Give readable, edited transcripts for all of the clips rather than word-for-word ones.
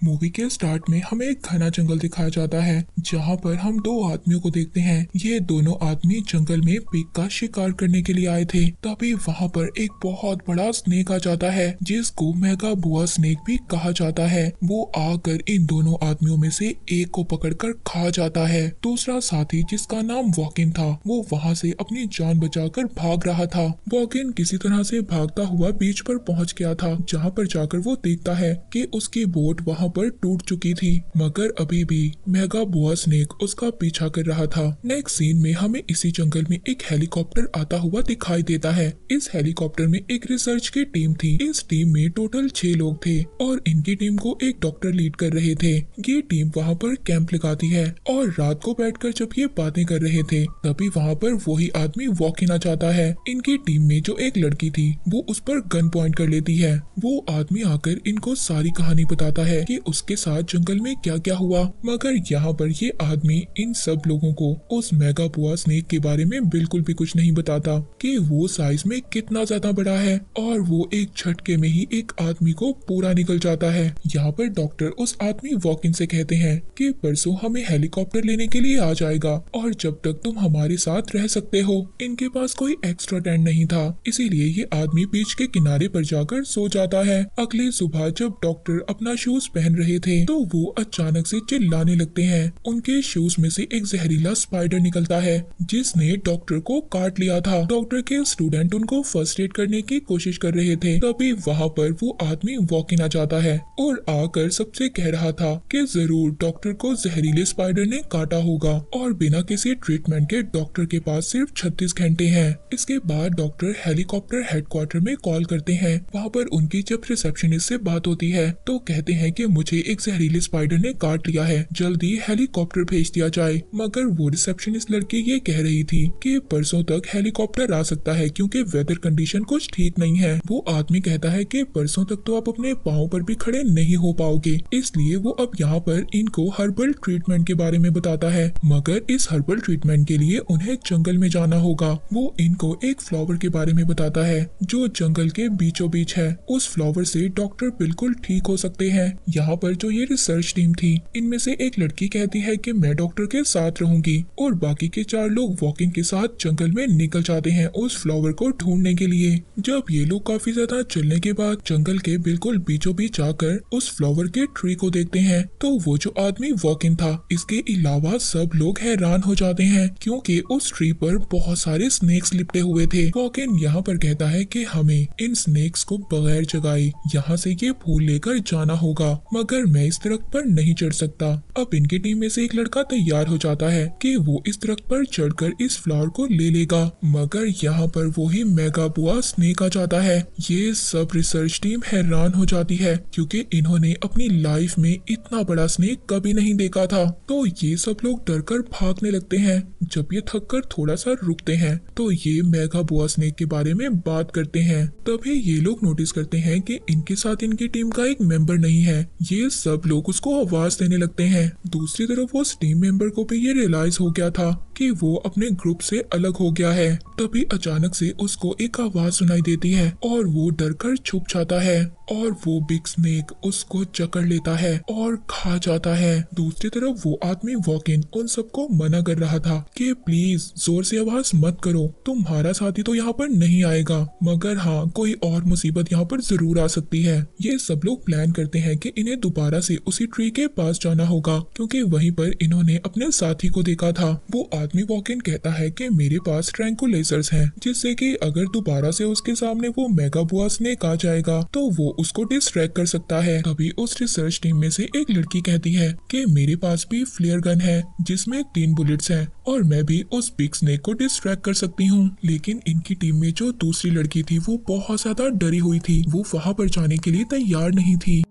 Movie के start में हमें एक घना जंगल दिखाया जाता है जहाँ पर हम दो आदमियों को देखते हैं। ये दोनों आदमी जंगल में पिग का शिकार करने के लिए आए थे। तभी वहाँ पर एक बहुत बड़ा स्नेक आ जाता है जिसको मेगा बुआ स्नेक भी कहा जाता है। वो आकर इन दोनों आदमियों में से एक को पकड़कर खा जाता है। दूसरा साथी जिसका नाम वॉकिन था वो वहाँ से अपनी जान बचाकर भाग रहा था। वॉकिन किसी तरह से भागता हुआ बीच पर पहुँच गया था जहाँ पर जाकर वो देखता है कि उसकी बोट वहाँ पर टूट चुकी थी, मगर अभी भी मेगा बुआ स्नेक उसका पीछा कर रहा था। नेक्स्ट सीन में हमें इसी जंगल में एक हेलीकॉप्टर आता हुआ दिखाई देता है। इस हेलीकॉप्टर में एक रिसर्च की टीम थी। इस टीम में टोटल 6 लोग थे और इनकी टीम को एक डॉक्टर लीड कर रहे थे। ये टीम वहाँ पर कैंप लगाती है और रात को बैठकर जब ये बातें कर रहे थे तभी वहाँ पर वही आदमी वॉक इन आ जाता है। इनकी टीम में जो एक लड़की थी वो उस पर गन पॉइंट कर लेती है। वो आदमी आकर इनको सारी कहानी बताता है कि उसके साथ जंगल में क्या क्या हुआ, मगर यहाँ पर ये आदमी इन सब लोगों को उस मेगा बुआ स्नेक के बारे में बिल्कुल भी कुछ नहीं बताता कि वो साइज में कितना ज्यादा बड़ा है और वो एक झटके में ही एक आदमी को पूरा निकल जाता है। यहाँ पर डॉक्टर उस आदमी वॉकिन से कहते हैं कि परसों हमें हेलीकॉप्टर लेने के लिए आ जाएगा और जब तक तुम हमारे साथ रह सकते हो। इनके पास कोई एक्स्ट्रा टेंट नहीं था, इसीलिए ये आदमी बीच के किनारे पर जाकर सो जाता है। अगली सुबह जब डॉक्टर अपना शूज पहन रहे थे तो वो अचानक से चिल्लाने लगते हैं। उनके शूज में से एक जहरीला स्पाइडर निकलता है जिसने डॉक्टर को काट लिया था। डॉक्टर के स्टूडेंट उनको फर्स्ट एड करने की कोशिश कर रहे थे तभी वहाँ पर वो आदमी वॉक इन आ जाता है और आकर सबसे कह रहा था कि जरूर डॉक्टर को जहरीले स्पाइडर ने काटा होगा और बिना किसी ट्रीटमेंट के डॉक्टर के पास सिर्फ 36 घंटे हैं। इसके बाद डॉक्टर हेलीकॉप्टर हेडक्वार्टर में कॉल करते हैं। वहाँ पर उनकी जब रिसेप्शनिस्ट से बात होती है तो कहते हैं कि मुझे एक जहरीले स्पाइडर ने काट लिया है, जल्दी हेलीकॉप्टर भेज दिया जाए। मगर वो रिसेप्शनिस्ट लड़की ये कह रही थी कि परसों तक हेलीकॉप्टर आ सकता है क्योंकि वेदर कंडीशन कुछ ठीक नहीं है। वो आदमी कहता है कि परसों तक तो आप अपने पाँव पर भी खड़े नहीं हो पाओगे, इसलिए वो अब यहाँ पर इनको हर्बल ट्रीटमेंट के बारे में बताता है। मगर इस हर्बल ट्रीटमेंट के लिए उन्हें जंगल में जाना होगा। वो इनको एक फ्लावर के बारे में बताता है जो जंगल के बीचों बीच है। उस फ्लावर से डॉक्टर बिल्कुल ठीक हो सकते हैं। यहाँ पर जो ये रिसर्च टीम थी इनमें से एक लड़की कहती है कि मैं डॉक्टर के साथ रहूंगी और बाकी के 4 लोग वॉकिंग के साथ जंगल में निकल जाते हैं उस फ्लावर को ढूंढने के लिए। जब ये लोग काफी ज्यादा चलने के बाद जंगल के बिल्कुल बीचों बीच जाकर उस फ्लावर के ट्री को देखते हैं तो वो जो आदमी वॉक इन था इसके अलावा सब लोग हैरान हो जाते हैं क्योंकि उस ट्री पर बहुत सारे स्नेक्स लिपटे हुए थे। वॉक इन यहाँ पर कहता है कि हमें इन स्नेक्स को बगैर जगाए यहाँ से ये फूल लेकर जाना होगा, मगर मैं इस दरख्त पर नहीं चढ़ सकता। अब इनकी टीम में से एक लड़का तैयार हो जाता है कि वो इस दरख्त पर चढ़कर इस फ्लावर को ले लेगा, मगर यहाँ पर वो ही मेगा बुआ स्नेक आ जाता है। ये सब रिसर्च टीम हैरान हो जाती है क्योंकि इन्होंने अपनी लाइफ में इतना बड़ा स्नेक कभी नहीं देखा था। तो ये सब लोग डरकर भागने लगते हैं। जब ये थक कर थोड़ा सा रुकते हैं तो ये मेगा बुआ स्नेक के बारे में बात करते हैं। तभी ये लोग नोटिस करते हैं कि इनके साथ इनकी टीम का एक मेंबर नहीं है। ये सब लोग उसको आवाज देने लगते हैं। दूसरी तरफ उस टीम मेंबर को भी ये रियलाइज हो गया था कि वो अपने ग्रुप से अलग हो गया है। तभी अचानक से उसको एक आवाज सुनाई देती है और वो डरकर छुप जाता है और वो बिग स्नेक उसको जकड़ लेता है और खा जाता है। दूसरी तरफ वो आदमी वॉक इन उन सबको मना कर रहा था कि प्लीज जोर से आवाज मत करो, तुम्हारा साथी तो यहाँ पर नहीं आएगा, मगर हाँ कोई और मुसीबत यहाँ पर जरूर आ सकती है। ये सब लोग प्लान करते हैं कि इन्हें दोबारा से उसी ट्री के पास जाना होगा क्योंकि वहीं पर इन्होंने अपने साथी को देखा था। वो आदमी वॉक इन कहता है कि मेरे पास ट्रैंकुलाइजर्स हैं जिससे कि अगर दोबारा से उसके सामने वो मेगा बुआ स्नेक आ जाएगा तो वो उसको डिस्ट्रैक्ट कर सकता है। तभी उस रिसर्च टीम में से एक लड़की कहती है कि मेरे पास भी फ्लेयर गन है जिसमें 3 बुलेट्स हैं और मैं भी उस बिग स्नेक को डिस्ट्रैक्ट कर सकती हूँ। लेकिन इनकी टीम में जो दूसरी लड़की थी वो बहुत ज्यादा डरी हुई थी, वो वहाँ पर जाने के लिए तैयार नहीं थी।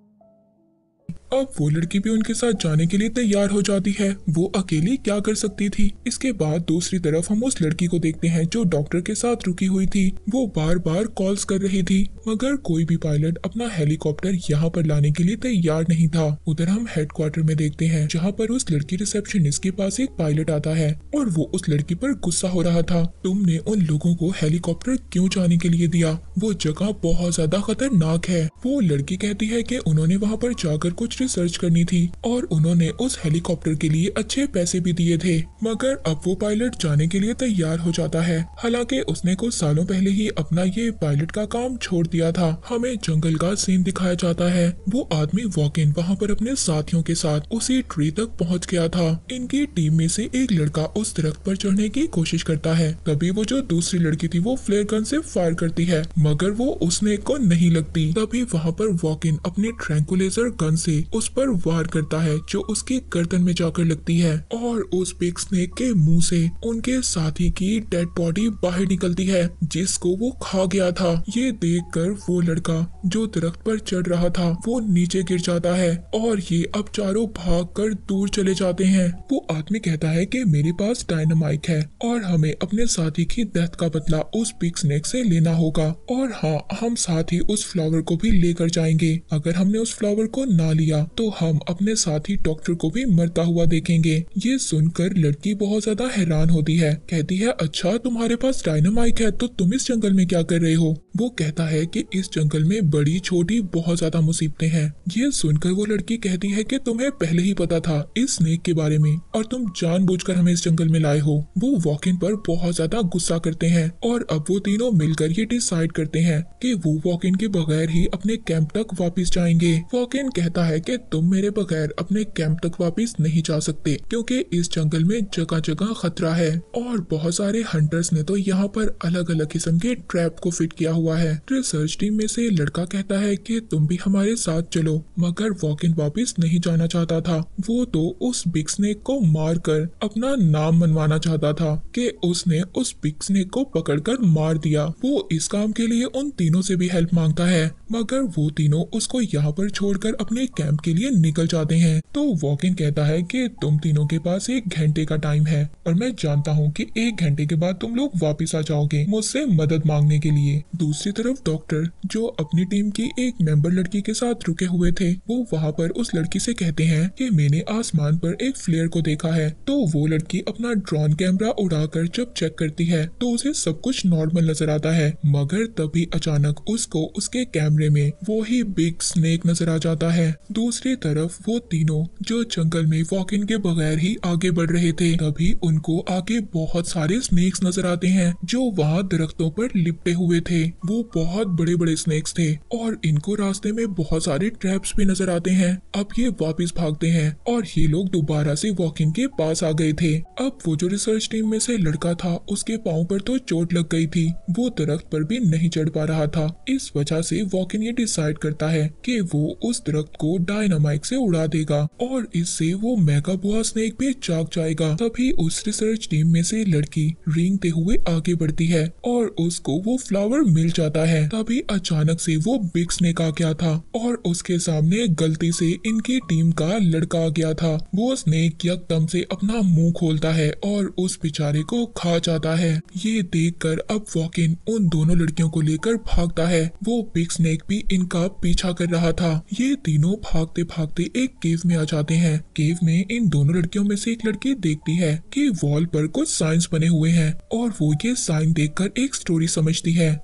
अब वो लड़की भी उनके साथ जाने के लिए तैयार हो जाती है। वो अकेली क्या कर सकती थी। इसके बाद दूसरी तरफ हम उस लड़की को देखते हैं जो डॉक्टर के साथ रुकी हुई थी। वो बार बार कॉल्स कर रही थी मगर कोई भी पायलट अपना हेलीकॉप्टर यहाँ पर लाने के लिए तैयार नहीं था। उधर हम हेडक्वार्टर में देखते हैं जहाँ पर उस लड़की रिसेप्शनिस्ट के पास एक पायलट आता है और वो उस लड़की पर गुस्सा हो रहा था। तुमने उन लोगों को हेलीकॉप्टर क्यों जाने के लिए दिया, वो जगह बहुत ज्यादा खतरनाक है। वो लड़की कहती है कि उन्होंने वहाँ पर जाकर कुछ रिसर्च करनी थी और उन्होंने उस हेलीकॉप्टर के लिए अच्छे पैसे भी दिए थे। मगर अब वो पायलट जाने के लिए तैयार हो जाता है, हालांकि उसने कुछ सालों पहले ही अपना ये पायलट का काम छोड़ दिया था। हमें जंगल का सीन दिखाया जाता है। वो आदमी वॉकिन वहाँ पर अपने साथियों के साथ उसी ट्री तक पहुँच गया था। इनकी टीम में से एक लड़का उस दरख्त पर चढ़ने की कोशिश करता है। तभी वो जो दूसरी लड़की थी वो फ्लेयर गन से फायर करती है, मगर वो उस स्नेक को नहीं लगती। तभी वहाँ पर वॉकिन अपने ट्रैंकुलाइजर गन से उस पर वार करता है, जो उसकी गर्दन में जाकर लगती है और उस बिग स्नेक के मुंह से उनके साथी की डेड बॉडी बाहर निकलती है, जिसको वो खा गया था। ये देखकर वो लड़का जो दरख्त पर चढ़ रहा था वो नीचे गिर जाता है और ये अब चारों भागकर दूर चले जाते हैं। वो आदमी कहता है कि मेरे पास डायनामाइट है और हमें अपने साथी की डेथ का बदला उस बिग स्नेक से लेना होगा, और हाँ, हम साथ ही उस फ्लावर को भी लेकर जाएंगे। अगर हमने उस फ्लावर को ना लिया तो हम अपने साथी डॉक्टर को भी मरता हुआ देखेंगे। ये सुनकर लड़की बहुत ज्यादा हैरान होती है, कहती है अच्छा तुम्हारे पास डायनामाइट है तो तुम इस जंगल में क्या कर रहे हो। वो कहता है कि इस जंगल में बड़ी छोटी बहुत ज्यादा मुसीबतें हैं। ये सुनकर वो लड़की कहती है कि तुम्हें पहले ही पता था इस स्नेक के बारे में और तुम जानबूझकर हमें इस जंगल में लाए हो। वो वॉकिन पर बहुत ज्यादा गुस्सा करते हैं और अब वो तीनों मिलकर ये डिसाइड करते हैं कि वो वॉकिन के बगैर ही अपने कैंप तक वापस जाएंगे। वॉकिन कहता है कि तुम मेरे बगैर अपने कैंप तक वापस नहीं जा सकते, क्योंकि इस जंगल में जगह जगह खतरा है और बहुत सारे हंटर्स ने तो यहाँ पर अलग अलग किस्म के ट्रैप को फिट किया हुआ है। रिसर्च टीम में से लड़का कहता है कि तुम भी हमारे साथ चलो, मगर वॉकिन वापस नहीं जाना चाहता था। वो तो उस बिग स्नेक को मारकर अपना नाम मनवाना चाहता था कि उसने उस बिग स्नेक को पकड़कर मार दिया। वो इस काम के लिए उन तीनों से भी हेल्प मांगता है, मगर वो तीनों उसको यहाँ पर छोड़कर अपने कैंप के लिए निकल जाते हैं। तो वॉकिन कहता है कि तुम तीनों के पास 1 घंटे का टाइम है और मैं जानता हूँ कि 1 घंटे के बाद तुम लोग वापस आ जाओगे मुझसे मदद मांगने के लिए। दूसरी तरफ डॉक्टर जो अपनी टीम की एक मेंबर लड़की के साथ रुके हुए थे, वो वहाँ पर उस लड़की से कहते हैं कि मैंने आसमान पर एक फ्लेयर को देखा है। तो वो लड़की अपना ड्रोन कैमरा उड़ाकर जब चेक करती है तो उसे सब कुछ नॉर्मल नजर आता है, मगर तभी अचानक उसको उसके कैमरे में वो ही बिग स्नेक नजर आ जाता है। दूसरी तरफ वो तीनों जो जंगल में वॉकिन के बगैर ही आगे बढ़ रहे थे, तभी उनको आगे बहुत सारे स्नेक्स नजर आते हैं जो वहाँ दरख्तों पर लिपटे हुए थे। वो बहुत बड़े बड़े स्नेक्स थे और इनको रास्ते में बहुत सारे ट्रैप्स भी नजर आते हैं। अब ये वापस भागते हैं और ये लोग दोबारा से वॉकिन के पास आ गए थे। अब वो जो रिसर्च टीम में से लड़का था उसके पाँव पर तो चोट लग गई थी, वो दरख्त पर भी नहीं चढ़ पा रहा था। इस वजह से वॉकिन ये डिसाइड करता है कि वो उस दरख्त को डायनामाइट से उड़ा देगा और इससे वो मेगा बोआ स्नेक भी जाग जाएगा। तभी उस रिसर्च टीम में से लड़की रेंगते हुए आगे बढ़ती है और उसको वो फ्लावर मिल जाता है। तभी अचानक से वो बिग स्नेक आ गया था और उसके सामने गलती से इनकी टीम का लड़का आ गया था। वो स्नेक एकदम से अपना मुंह खोलता है और उस बेचारे को खा जाता है। ये देखकर अब वॉकिन उन दोनों लड़कियों को लेकर भागता है। वो बिग स्नेक भी इनका पीछा कर रहा था। ये तीनों भागते भागते एक केव में आ जाते हैं। केव में इन दोनों लड़कियों में से एक लड़की देखती है कि वॉल पर कुछ साइंस बने हुए हैं और वो ये साइन देखकर एक स्टोरी समझती है।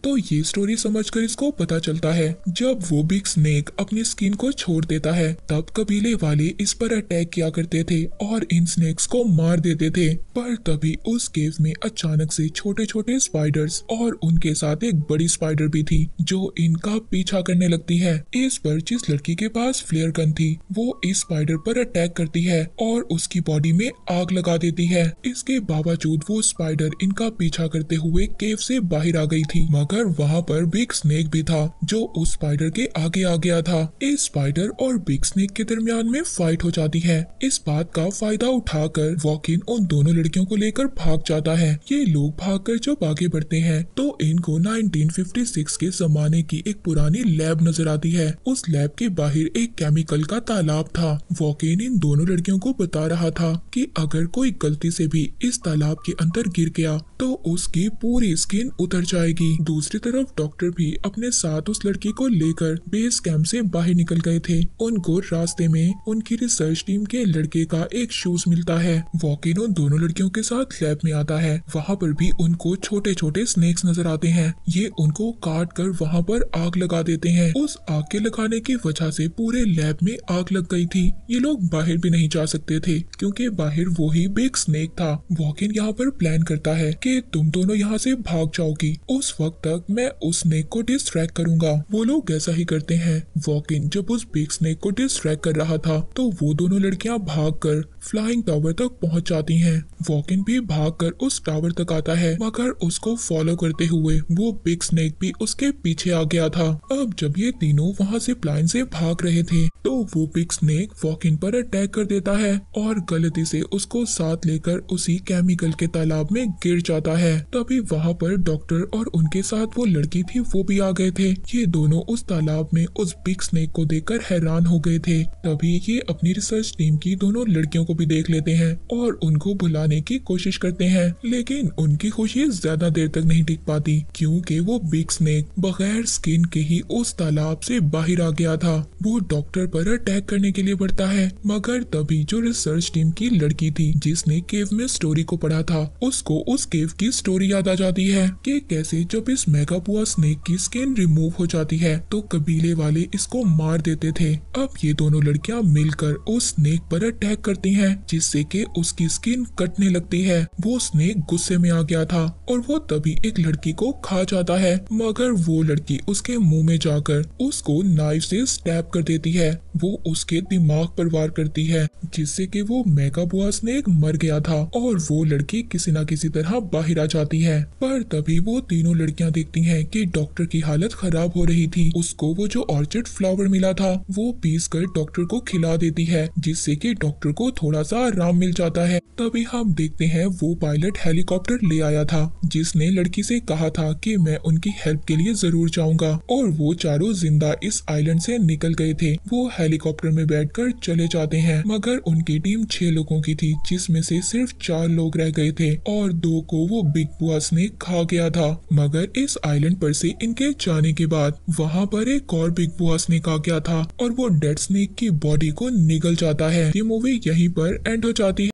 तो ये स्टोरी समझकर इसको पता चलता है जब वो बिग स्नेक अपनी स्किन को छोड़ देता है तब कबीले वाले इस पर अटैक किया करते थे और इन स्नेक्स को मार देते थे। पर तभी उस केव में अचानक से छोटे छोटे स्पाइडर्स और उनके साथ एक बड़ी स्पाइडर भी थी जो इनका पीछा करने लगती है। इस पर जिस लड़की के पास फ्लेयर गन थी वो इस स्पाइडर पर अटैक करती है और उसकी बॉडी में आग लगा देती है। इसके बावजूद वो स्पाइडर इनका पीछा करते हुए केव से बाहर आ गई थी, मगर वहाँ पर बिग स्नेक भी था जो उस स्पाइडर के आगे आ गया था। इस स्पाइडर और बिग स्नेक के दरमियान में फाइट हो जाती है। इस बात का फायदा उठाकर वॉकिन उन दोनों लड़कियों को लेकर भाग जाता है। ये लोग भागकर जब आगे बढ़ते हैं तो इनको 1956 के जमाने की एक पुरानी लैब नजर आती है। उस लैब के बाहर एक केमिकल का तालाब था। वॉकिन इन दोनों लड़कियों को बता रहा था कि अगर कोई गलती से भी इस तालाब के अंदर गिर गया तो उसकी पूरी स्किन उतर जाएगी। दूसरी तरफ डॉक्टर भी अपने साथ उस लड़की को लेकर बेस कैंप से बाहर निकल गए थे। उनको रास्ते में उनकी रिसर्च टीम के लड़के का एक शूज मिलता है। वॉकिन उन दोनों लड़कियों के साथ लैब में आता है। वहाँ पर भी उनको छोटे छोटे स्नेक्स नजर आते हैं। ये उनको काट कर वहाँ पर आग लगा देते हैं। उस आग के लगाने की वजह से पूरे लैब में आग लग गई थी। ये लोग बाहर भी नहीं जा सकते थे क्योंकि बाहर वो ही बिग स्नेक था। वॉकिन यहाँ पर प्लान करता है कि तुम दोनों यहाँ से भाग जाओगी, उस वक्त तक मैं उस स्नेक को डिस्ट्रैक्ट करूंगा। वो लोग ऐसा ही करते हैं। वॉकिन जब उस बिग स्नेक को डिस्ट्रैक्ट कर रहा था तो वो दोनों लड़कियां भागकर फ्लाइंग टावर तक पहुंच जाती हैं। वॉकिन भी भागकर उस टावर तक आता है मगर उसको फॉलो करते हुए वो बिग स्नेक भी उसके पीछे आ गया था। अब जब ये तीनों वहाँ से प्लान से भाग रहे थे तो वो बिग स्नेक वॉकिन पर अटैक कर देता है और गलती से उसको साथ लेकर उसी केमिकल के तालाब में गिर जाता है। तभी वहाँ पर डॉक्टर और उनके साथ वो लड़की थी वो भी आ गए थे। ये दोनों उस तालाब में उस बिग स्नेक को देखकर हैरान हो गए थे। तभी ये अपनी रिसर्च टीम की दोनों लड़कियों को भी देख लेते हैं और उनको बुलाने की कोशिश करते हैं, लेकिन उनकी खुशी ज्यादा देर तक नहीं टिक पाती क्योंकि वो बिग स्नेक बगैर स्किन के ही उस तालाब से बाहर आ गया था। वो डॉक्टर पर अटैक करने के लिए बढ़ता है मगर तभी जो रिसर्च टीम की लड़की थी जिसने केव में स्टोरी को पढ़ा था उसको उस केव की स्टोरी याद आ जाती है कि कैसे जब इस मेगाबुआ स्नेक की स्किन रिमूव हो जाती है तो कबीले वाले इसको मार देते थे। अब ये दोनों लड़कियां मिलकर उस स्नेक पर अटैक करती हैं जिससे कि उसकी स्किन कटने लगती है। वो स्नेक गुस्से में आ गया था और वो तभी एक लड़की को खा जाता है मगर वो लड़की उसके मुंह में जाकर उसको नाइफ से स्टैब कर देती है। वो उसके दिमाग पर वार करती है जिससे कि वो मेगाबुआ स्नेक मर गया था और वो लड़की किसी न किसी तरह बाहर आ जाती है। पर तभी वो तीनों लड़कियां देखती हैं कि डॉक्टर की हालत खराब हो रही थी। उसको वो जो ऑर्चिड फ्लावर मिला था वो पीस कर डॉक्टर को खिला देती है जिससे कि डॉक्टर को थोड़ा सा आराम मिल जाता है। तभी हम देखते हैं वो पायलट हेलीकॉप्टर ले आया था जिसने लड़की से कहा था कि मैं उनकी हेल्प के लिए जरूर जाऊंगा और वो चारों जिंदा इस आइलैंड से निकल गए थे। वो हेलीकॉप्टर में बैठकर चले जाते हैं मगर उनकी टीम 6 लोगों की थी जिसमें से सिर्फ 4 लोग रह गए थे और 2 को वो बिग बुआ स्नेक खा गया था। मगर इस आइलैंड पर से इनके जाने के बाद वहाँ पर एक और बिग बुआ स्नेक आ गया था और वो डेड स्नेक की बॉडी को निगल जाता है। ये मूवी यहीं पर एंड हो जाती है।